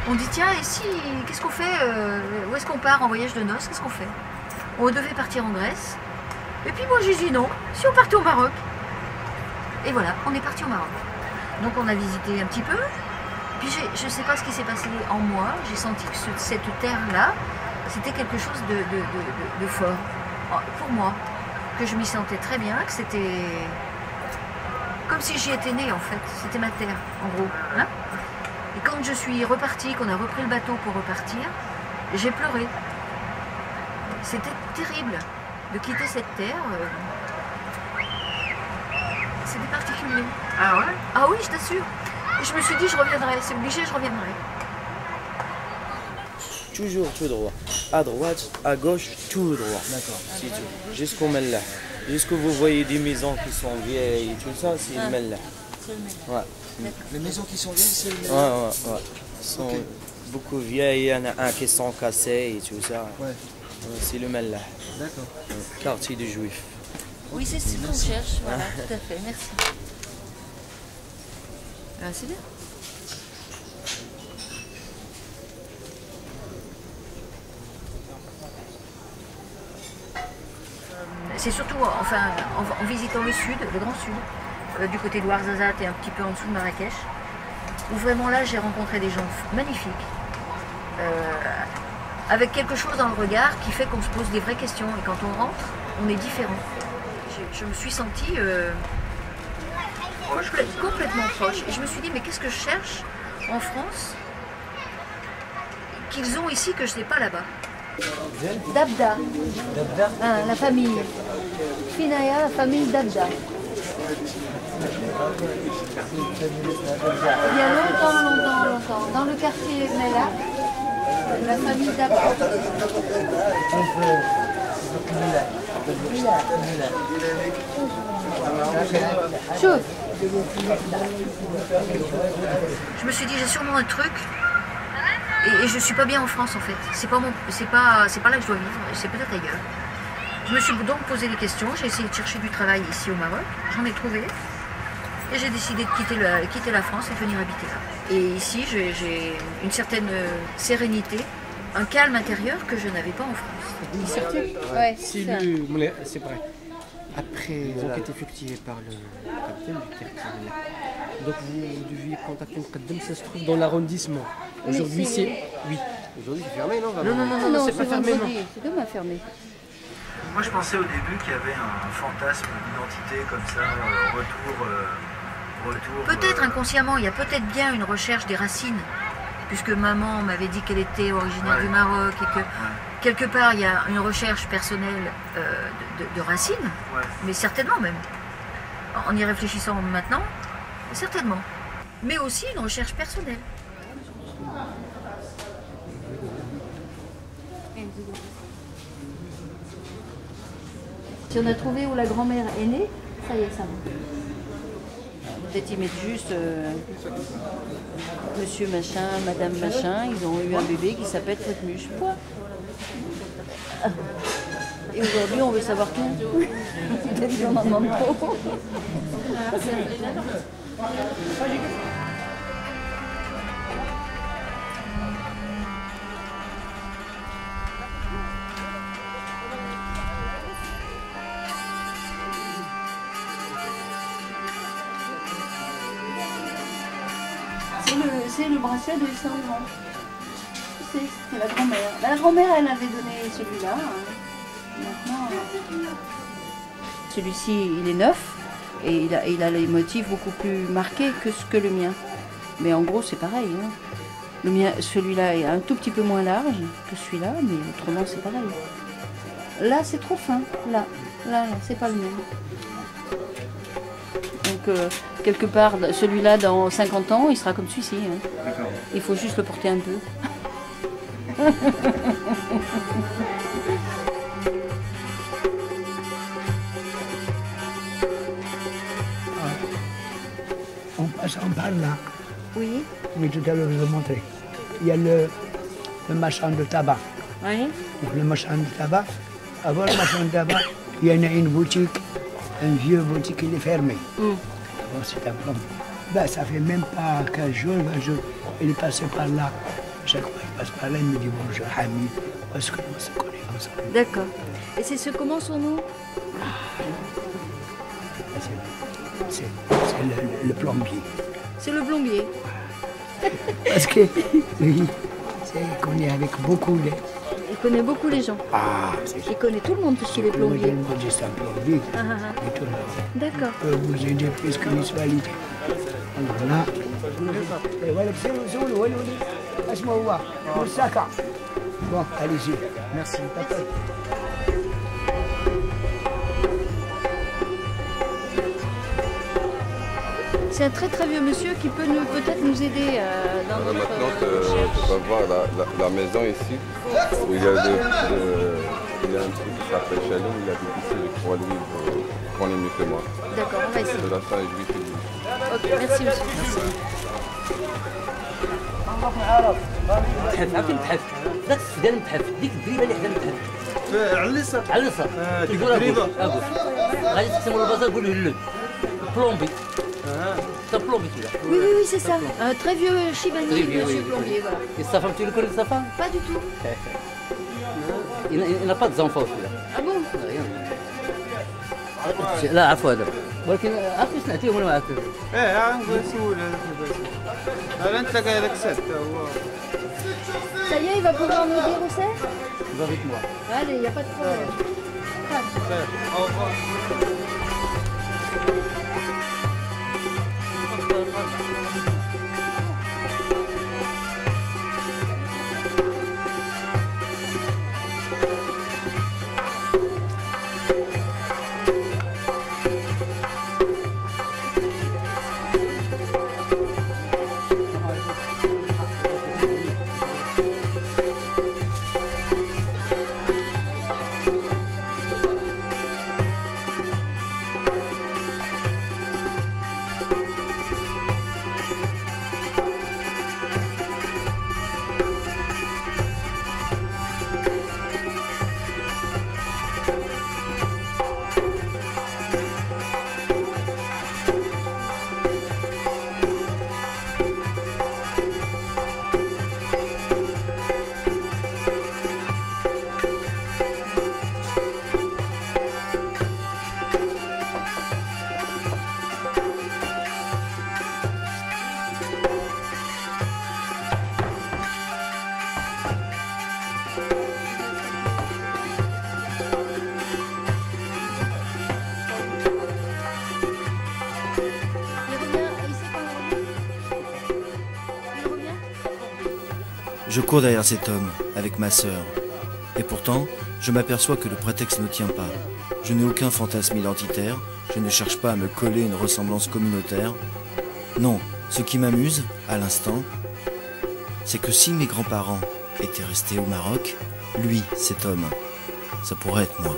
On dit tiens, et si, qu'est-ce qu'on fait où est-ce qu'on part en voyage de noces? Qu'est-ce qu'on fait? On devait partir en Grèce. Et puis moi j'ai dit non, si on partait au Maroc. Et voilà, on est parti au Maroc. Donc on a visité un petit peu. Puis je ne sais pas ce qui s'est passé en moi. J'ai senti que cette terre-là, c'était quelque chose de fort. Pour moi. Que je m'y sentais très bien, que c'était comme si j'y étais née en fait. C'était ma terre, en gros. Hein, et quand je suis repartie, qu'on a repris le bateau pour repartir, j'ai pleuré. C'était terrible de quitter cette terre. C'était particulier. Ah ouais? Ah oui, je t'assure. Et je me suis dit, je reviendrai. C'est obligé, je reviendrai. Toujours tout droit. À droite, à gauche, tout droit. D'accord. C'est tout. Jusqu'au Mellah. Jusqu'à vous voyez des maisons qui sont vieilles et tout ça, c'est le Mellah. C'est le Mellah. Ouais. Les maisons qui sont vieilles, c'est le Mellah. Ouais. Ils sont beaucoup vieilles, il y en a un qui sont cassés et tout ça. Ouais. C'est le Mellah. D'accord. Quartier des Juifs. Oui, c'est ce qu'on cherche. Voilà, tout à fait. Merci. Ah, c'est bien. C'est surtout en visitant le sud, le grand sud, du côté de Ouarzazate et un petit peu en dessous de Marrakech, où vraiment là j'ai rencontré des gens magnifiques, avec quelque chose dans le regard qui fait qu'on se pose des vraies questions et quand on rentre, on est différent. Je me suis sentie complètement proche et je me suis dit mais qu'est-ce que je cherche en France qu'ils ont ici que je n'ai pas là-bas. Dabda. Dabda? Ah, la famille. Finaya, la famille Dabda. Il y a longtemps, dans le quartier Mela, la famille Dabda. Chouf. Je me suis dit, j'ai sûrement un truc. Et je ne suis pas bien en France en fait. C'est pas là que je dois vivre, c'est peut-être ailleurs. Je me suis donc posé des questions, j'ai essayé de chercher du travail ici au Maroc, j'en ai trouvé. Et j'ai décidé de quitter la France et de venir habiter là. Et ici, j'ai une certaine sérénité, un calme intérieur que je n'avais pas en France. Ouais, c'est vrai. Après vous êtes effectué par le capitaine du territoire. Donc vous deviez contacter le Qaddam, ça se trouve dans l'arrondissement. Aujourd'hui c'est... Oui. Aujourd'hui c'est fermé, non? Non, c'est pas fermé, non. C'est demain fermé. Moi je pensais au début qu'il y avait un fantasme d'identité comme ça, retour. Peut-être inconsciemment, il y a peut-être bien une recherche des racines, puisque maman m'avait dit qu'elle était originaire du Maroc et que quelque part il y a une recherche personnelle de racines, mais certainement même. En y réfléchissant maintenant, certainement. Mais aussi une recherche personnelle. Si on a trouvé où la grand-mère est née, ça y est, ça va. Peut-être ils mettent juste monsieur machin, madame machin, ils ont eu un bébé qui s'appelle Tretmuche. Point. Et aujourd'hui, on veut savoir tout. Peut-être qu'on en demande trop. C'est le bracelet de Saint-Laurent. C'est la grand-mère. La grand-mère, elle avait donné celui-là. Maintenant, celui-ci, il est neuf et il a les motifs beaucoup plus marqués que le mien. Mais en gros, c'est pareil. Hein. Le mien, celui-là est un tout petit peu moins large que celui-là, mais autrement, c'est pareil. Là, c'est trop fin. Là, c'est pas le même. Donc, quelque part, celui-là, dans 50 ans, il sera comme celui-ci. Hein. Il faut juste le porter un peu. On passe en par là. Oui. Mais tout à l'heure, je vous ai montré. Il y a le marchand de tabac. Oui. Donc, le marchand de tabac. Avant le marchand de tabac, il y en a une boutique, un vieux boutique, il est fermé. Bon, c'est un problème. Ben, ça fait même pas 15 jours, 20 jours. Il est passé par là. chaque fois il passe par là, il me dit bonjour, Hamid, parce que on se connaît comme ça. D'accord. Et comment son nom? C'est le plombier. C'est le plombier. Parce que lui, c'est qu'on est avec beaucoup de... Il connaît beaucoup les gens. Ah, c'est Il connaît tout le monde puisqu'il est plombier. Moi, je suis un plombier. Ah, ah, ah. Et tout le monde. D'accord. Peut vous aider plus que municipalité. Alors là... Et voilà, c'est où, voilà, laisse-moi voir. Moussaka. Bon, allez-y. Merci. C'est un très vieux monsieur qui peut peut-être nous aider dans notre Maintenant, recherche. tu vas voir la maison ici, où il y a un truc qui s'appelle Chalon, il habite ici, je crois, lui, pour les mieux que moi. D'accord, on va essayer. De la fin, je lui fais du... Ok, merci monsieur. Merci. متحف عرفتي المتحف ذاك السودان المتحف ديك الدريبه اللي حدا المتحف علسة علصه ديك يقول الدريبة. اقول غادي تقسموا البازار قول له اللب بلومبي تا بلومبي كذا Oui, c'est ça. Un très vieux chivanier, Très vieux, monsieur oui. plombier, voilà. الصفا فهمتي le connaît الصفا Pas du tout. il n'a pas de enfants celui-là Ah bon? لا عفوا هذا ولكن عرفتي سمعتيهم ولا ما عرفتي ايه نقول سول هذاك الباس هذا انت قايل لك سد هو Ça y est, il va pouvoir nous dire où c'est? va avec moi Allez, il n'y a pas de problème. او revoir. Je cours derrière cet homme, avec ma sœur. Et pourtant, je m'aperçois que le prétexte ne tient pas. Je n'ai aucun fantasme identitaire, je ne cherche pas à me coller une ressemblance communautaire. Non, ce qui m'amuse, à l'instant, c'est que si mes grands-parents étaient restés au Maroc, lui, cet homme, ça pourrait être moi.